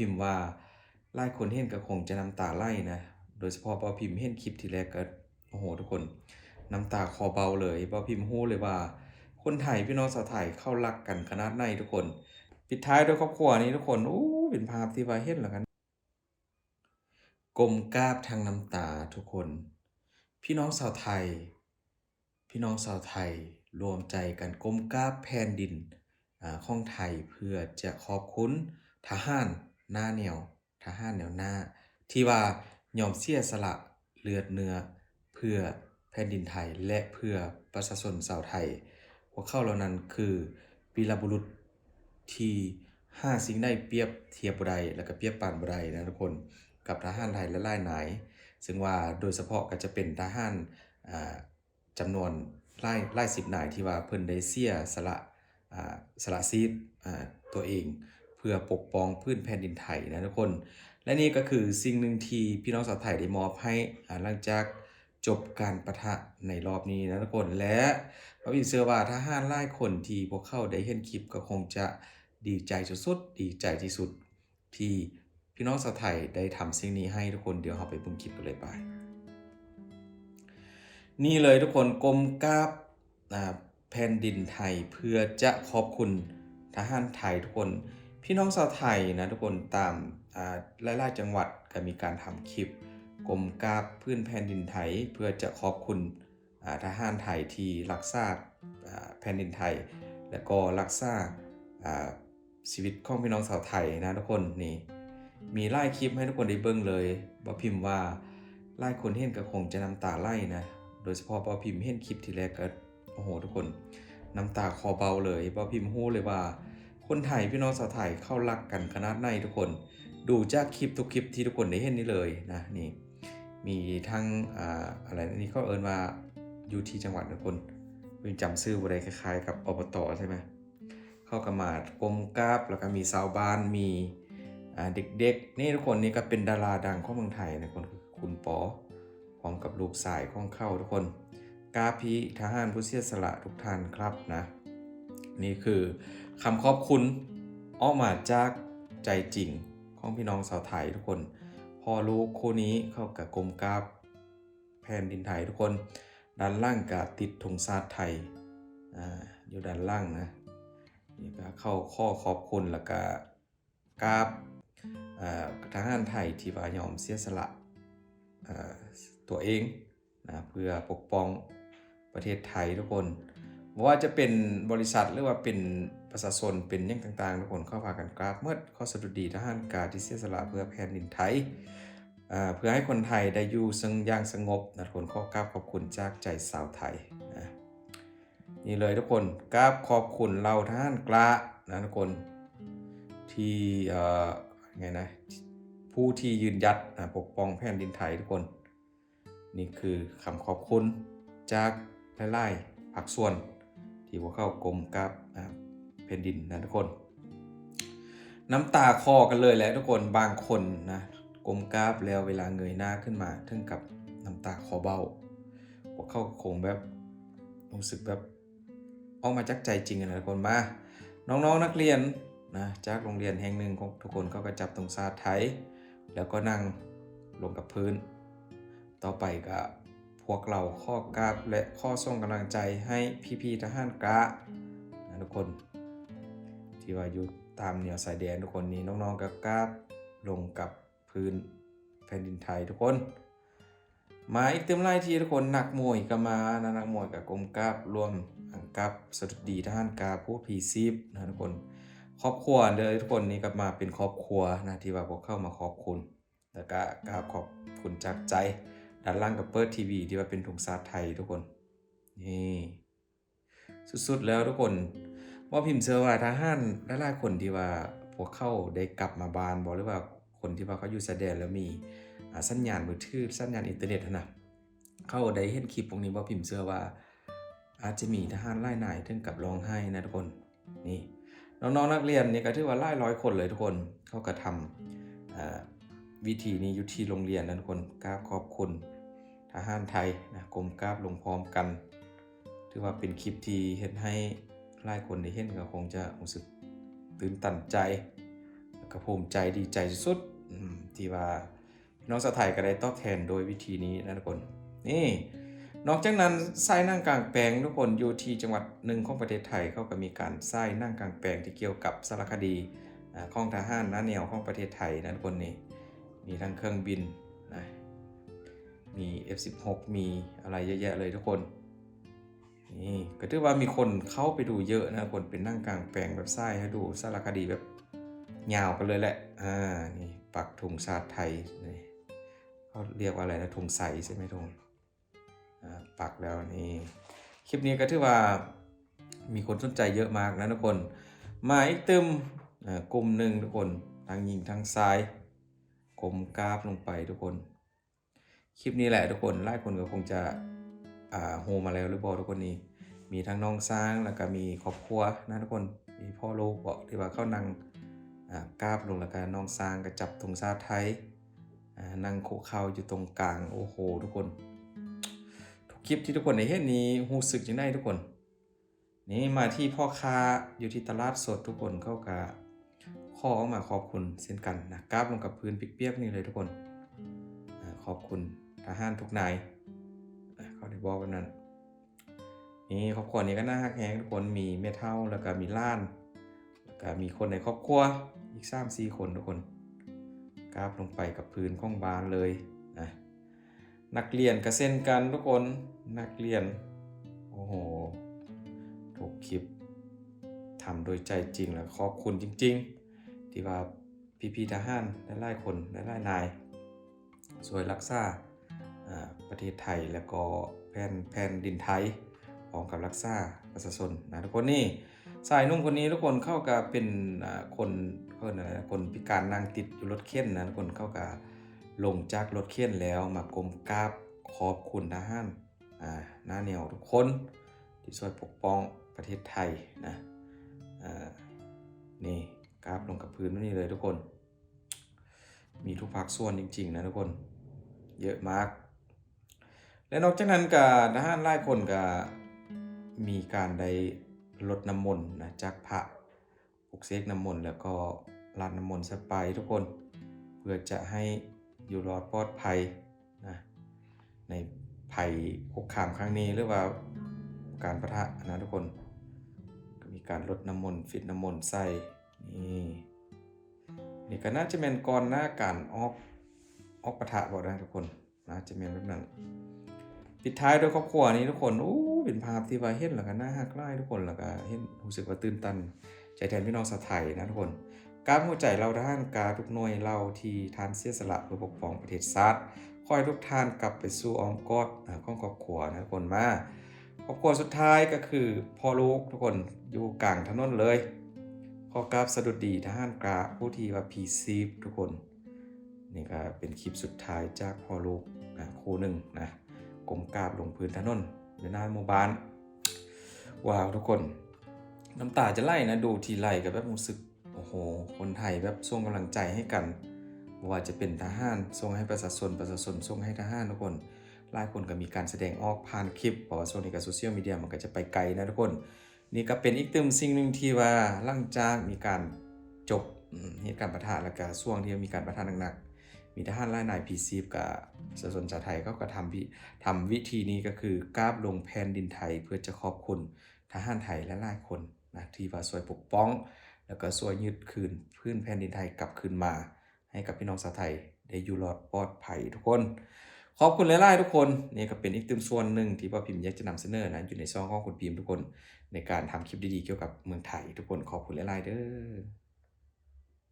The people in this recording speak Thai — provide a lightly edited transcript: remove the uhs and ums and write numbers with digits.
พิมพ์ว่าหลายคนเห็นก็คงจะน้ำตาไหลนะโดยเฉพาะบ่าวพิมพ์เห็นคลิปทีแรกก็โอ้โหทุกคนน้ำตาคลอเบาเลยบ่าวพิมพ์รู้เลยว่าคนไทยพี่น้องชาวไทยเข้ารักกันขนาดไหนทุกคนปิดท้ายด้วยครอบครัวนี้ทุกคนเป็นภาพที่ว่าเห็นแล้วกันก้มกราบทางน้ำตาทุกคนพี่น้องชาวไทยพี่น้องชาวไทยรวมใจกันก้มกราบแผ่นดินของไทยเพื่อจะขอบคุณทหารหน้าเหนียวทหารแนวหน้าที่ว่ายอมเสียสละเลือดเนื้อเพื่อแผ่นดินไทยและเพื่อประชาชนชาวไทยพวกเขาเหล่านั้นคือวีรบุรุษที่หาสิ่งใดเปรียบเทียบบ่ได้แล้วก็เปรียบปานบ่ได้นะทุกคนกับทหารไทยหลายๆนายซึ่งว่าโดยเฉพาะก็จะเป็นทหารจำนวนหลายสิบนายที่ว่าเพิ่นได้เสียสละสละชีพตัวเองเพื่อปกป้องพื้นแผ่นดินไทยนะทุกคนและนี่ก็คือสิ่งหนึ่งที่พี่น้องชาวไทยได้มอบให้หลังจากจบการปะทะในรอบนี้นะทุกคนและผมเชื่อว่าทหารหลายคนที่พวกเขาได้เห็นคลิปก็คงจะดีใจสุดๆดีใจที่สุดที่พี่น้องชาวไทยได้ทำสิ่งนี้ให้ทุกคนเดี๋ยวเราไปเบิ่งคลิปกันเลยไปนี่เลยทุกคนก้มกราบแผ่นดินไทยเพื่อจะขอบคุณทหารไทยทุกคนพี่น้องชาวไทยนะทุกคนตามหลายๆจังหวัดก็มีการทำคลิปก้มกราบพื้นแผ่นดินไทยเพื่อจะขอบคุณทหารไทยที่รักษาแผ่นดินไทยและก็รักษาชีวิตของพี่น้องชาวไทยนะทุกคนนี่มีหลายคลิปให้ทุกคนได้เบิ่งเลยบ่พิมพ์ว่าหลายคนเห็นก็คงจะน้ำตาไหลนะโดยเฉพาะบ่พิมพ์เห็นคลิปทีแรกก็โอ้โหทุกคนน้ำตาคลอเบาเลยบ่พิมพ์รู้เลยว่าคนไทยพี่น้องชาวไทยเข้ารักกันขนาดไหนทุกคนดูจากคลิปทุกคลิปที่ทุกคนได้เห็นนี่เลยนะนี่มีทั้งอะไรนี่เขาเอิ้นว่าอยู่ที่จังหวัดทุกคนจำชื่อบ่ได้คล้ายๆกับอบตใช่ไหมเข้าก็มากรมกราบแล้วก็มีชาวบ้านมีเด็กๆนี่ทุกคนนี่ก็เป็นดาราดังของเมืองไทยนะคนคือคุณปอพร้อมกับลูกชายของเขาทุกคนกราบพี่ทหารผู้เสียสละทุกท่านครับนะนี่คือคำขอบคุณออกมาจากใจจริงของพี่น้องชาวไทยทุกคนพอลูกคู่นี้เข้ากับกรมกราบแผ่นดินไทยทุกคนด้านล่างก็ติดธงชาติไทยอยู่ด้านล่างนะนี่ก็เข้าข้อขอบคุณแล้วก็กราบทหารไทยที่ว่ายอมเสียสละตัวเองนะเพื่อปกป้องประเทศไทยทุกคนบ่ว่าจะเป็นบริษัทหรือว่าเป็นประชาชนเป็นหยังต่างๆทุกคนเข้าพากันกราบเมื่อข้อสดุดีทหารกาที่เสียสละเพื่อแผ่นดินไทยเพื่อให้คนไทยได้อยู่อย่างสงบนะทุกคนขอกราบขอบคุณจากใจชาวไทยนะนี่เลยทุกคนกราบขอบคุณเหล่าทหารกล้านะทุกคนที่ไงนะผู้ที่ยืนหยัดปกป้องแผ่นดินไทยทุกคนนี่คือคำขอบคุณจากหลายๆภาคส่วนที่พวกเขากรมกราบแผ่นดินนะทุกคนน้ำตาคลอกันเลยแหละทุกคนบางคนนะกรมกราบแล้วเวลาเงยหน้าขึ้นมาถึงกับน้ำตาคลอเบ้าพวกเขาคงแบบรู้สึกแบบออกมาจากใจจริงนะทุกคนมาน้องๆนักเรียนนะจากโรงเรียนแห่งหนึ่งของทุกคนเขาก็จับธงชาติไทยแล้วก็นั่งลงกับพื้นต่อไปก็พวกเราข้อกราบและข้อส่งกำลังใจให้พี่ๆทหารกะนะทุกคนที่ว่าอยู่ตามแนวชายแดนทุกคนนี้น้องๆก็กราบลงกับพื้นแผ่นดินไทยทุกคนมาอีกเต็มไล่ที่ทุกคนนักมวยก็มานะนักมวยกับกรมกราบรวมกับสดุดีทหารกาผู้พีซีบนะทุกคนครอบครัวเลยทุกคนนี้ก็มาเป็นครอบครัวนะที่ว่าพวกเข้ามาขอบคุณแล้วก็กราบขอบคุณจากใจด้านล่างกับเปิดทีวีที่ว่าเป็นธงชาติไทยทุกคนนี่สุดๆแล้วทุกคนว่าพิมพ์เชื่อว่าทหารหลายๆคนที่ว่าพวกเข้าได้กลับมาบ้านบอกหรือว่าคนที่ว่าเขาอยู่ชายแดนแล้วมีสัญญาณมือถือสัญญาณอินเทอร์เน็ตนะเข้าได้เห็นคลิปพวกนี้ว่าพิมพ์เชื่อว่าอาจจะมีทหารหลายนายถึงกับร้องไห้นะทุกคนนี่น้องๆนักเรียนนี่ก็ถือว่าหลายร้อยคนเลยทุกคนเขาก็ทำวิธีนี้อยู่ที่โรงเรียนนะทุกคนกราบขอบคุณทหารไทยนะกรมกราบลงพร้อมกันถือว่าเป็นคลิปที่เห็นให้หลายคนได้เห็นก็คงจะรู้สึกตื่นตันใจแล้ว ก็ภูมิใจดีใจสุดที่ว่าพี่น้องชาวไทยก็ได้ตอบแทนโดยวิธีนี้นะทุกคนนี่นอกจากนั้นทรายนั่งกลางแปลงทุกคนอยู่ที่จังหวัดหนึ่งของประเทศไทยเขาก็มีการทรายนั่งกลางแปลงที่เกี่ยวกับสารคดีของทหารหน้าแนวของประเทศไทยนะทุกคนนี่มีทั้งเครื่องบินนะมี F16 มีอะไรเยอะแยะเลยทุกคนนี่ก็ถือว่ามีคนเข้าไปดูเยอะนะคนเป็นนั่งกลางแปลงแบบทรายให้ดูสารคดีแบบยาวกันเลยแหละนี่ปักธงชาติไทยนี่เขาเรียกว่าอะไรนะธงใสใช่ไหมธงปักแล้วนี่คลิปนี้ก็ถือว่ามีคนสนใจเยอะมากนะทุกคนมาอีกตึมกลุ่มหนึ่งทุกคนทางยิงทางซ้ายกลมกราฟลงไปทุกคนคลิปนี้แหละทุกคนหลายคนก็คงจะโฮมาแล้วหรือเปล่าทุกคนนี้มีทั้งน้องสร้างแล้วก็มีครอบครัวนะทุกคนมีพ่อลูกบอกที่ว่าเขานั่งกราฟลงแล้วก็น้องสร้างก็จับธงชาติไทยนั่งคุกเข่าอยู่ตรงกลางโอ้โหทุกคนทุกคลิปที่ทุกคนได้เห็นนี้รู้สึกจังได๋ทุกคนนี่มาที่พ่อค้าอยู่ที่ตลาดสดทุกคนเขาก็ขอมาขอบคุณเช่นกันนะกราฟลงกับพื้นเปียกๆนี่เลยทุกคนขอบคุณทหารทุกนายเขาได้บอกแบบนั้นนี่ครอบครัวนี้ก็น่าฮักแฮงทุกคนมีแม่เฒ่าแล้วก็มีหล้านแล้วก็มีคนในครอบครัวอีก 3-4 คนทุกคนกราฟลงไปกับพื้นของบ้านเลยนะนักเรียนก็เช่นกันทุกคนนักเรียนโอ้โหทุกคลิปทำโดยใจจริงแล้วขอบคุณจริงๆที่ว่าพี่ๆทหารหลายๆคนหลายๆนายช่วยรักษาประเทศไทยแล้วก็แผ่นดินไทยพร้อมกับรักษาประชาชนนะทุกคนนี่ชายนุ่มคนนี้ทุกคนเข้ากับเป็นคนคนพิการนั่งติดอยู่รถเข็นนะทุกคนเข้ากับลงจากรถเข็นแล้วมากรมกราบขอบคุณทหารหน้าแนวทุกคนที่ช่วยปกป้องประเทศไทยนะนี่กราบลงกับพื้นนี่เลยทุกคนมีทุกภาคส่วนจริงๆนะทุกคนเยอะมากและนอกจากนั้นก็ทหารหลายคนก็มีการได้รดน้ำมนต์นะจากพระปลุกเสกน้ำมนต์แล้วก็ราดน้ำมนต์สไปทุกคนเพื่อจะให้อยู่รอดปลอดภัยนะในภัยคุกคามครั้งนี้หรือว่าการปะทะนะทุกคนก็มีการรดน้ำมนต์ฟิดน้ำมนต์ใส่นี่ก็น่าจะเป็นก่อนหน้าการออกปะทะบอกนะทุกคนน่าจะเป็นแบบนั้นปิดท้ายด้วยครอบครัวนี้ทุกคนเป็นภาพที่ว่าเห็นแล้วก็น่าฮักหลายทุกคนแล้วก็เห็นรู้สึกว่าตื่นตันใจแทนพี่น้องชาวไทยนะทุกคนการหัวใจเราทหารกาทุกหน่วยเราที่ทานเสียสละเพื่อปกป้องประเทศชาติขอให้ทุกท่านกลับไปสู่อ้อมกอดของครอบครัวนะทุกคนมาครอบครัวสุดท้ายก็คือพ่อลูกทุกคนอยู่กลางถนนเลยขอกราบสดุดีทหารกาผู้ที่ว่าพีซีทุกคนนี่ก็เป็นคลิปสุดท้ายจากพ่อลูกคู่หนึ่งนะกลมกราบลงพื้นถนนในหน้าหมู่บ้านว้าวทุกคนน้ำตาจะไหลนะดูทีไรกับแบบรู้สึกโอ้โหคนไทยแบบส่งกำลังใจให้กันว่าจะเป็นทหารส่งให้ประชาชนส่งให้ทหารทุกคนหลายคนก็มีการแสดงออกผ่านคลิปเพราะว่าโซนนี้กับโซเชียลมีเดียมันก็จะไปไกลนะทุกคนนี่ก็เป็นอีกตึมสิ่งหนึ่งที่ว่าหลังจากมีการจบเหตุการณ์ปะทะแล้วก็ช่วงที่มีการปะทะหนักๆมีทหารหลายนายพีซีกับประชาชนชาวไทยเขาก็ทำวิธีนี้ก็คือกราบลงแผ่นดินไทยเพื่อจะขอบคุณทหารไทยและหลายคนนะที่ว่าช่วยปกป้องแล้วก็ช่วยยึดคืนพื้นแผ่นดินไทยกลับคืนมาให้กับพี่น้องชาวไทยได้อยู่รอดปลอดภัยทุกคนขอบคุณหลายๆทุกคนนี่ก็เป็นอีกตึมส่วนหนึ่งที่ว่าพิมพ์อยากจะนำเสนอนะอยู่ในช่องของคุณพิมพ์ทุกคนในการทำคลิปดีๆเกี่ยวกับเมืองไทยทุกคนขอบคุณหลายๆเด้อ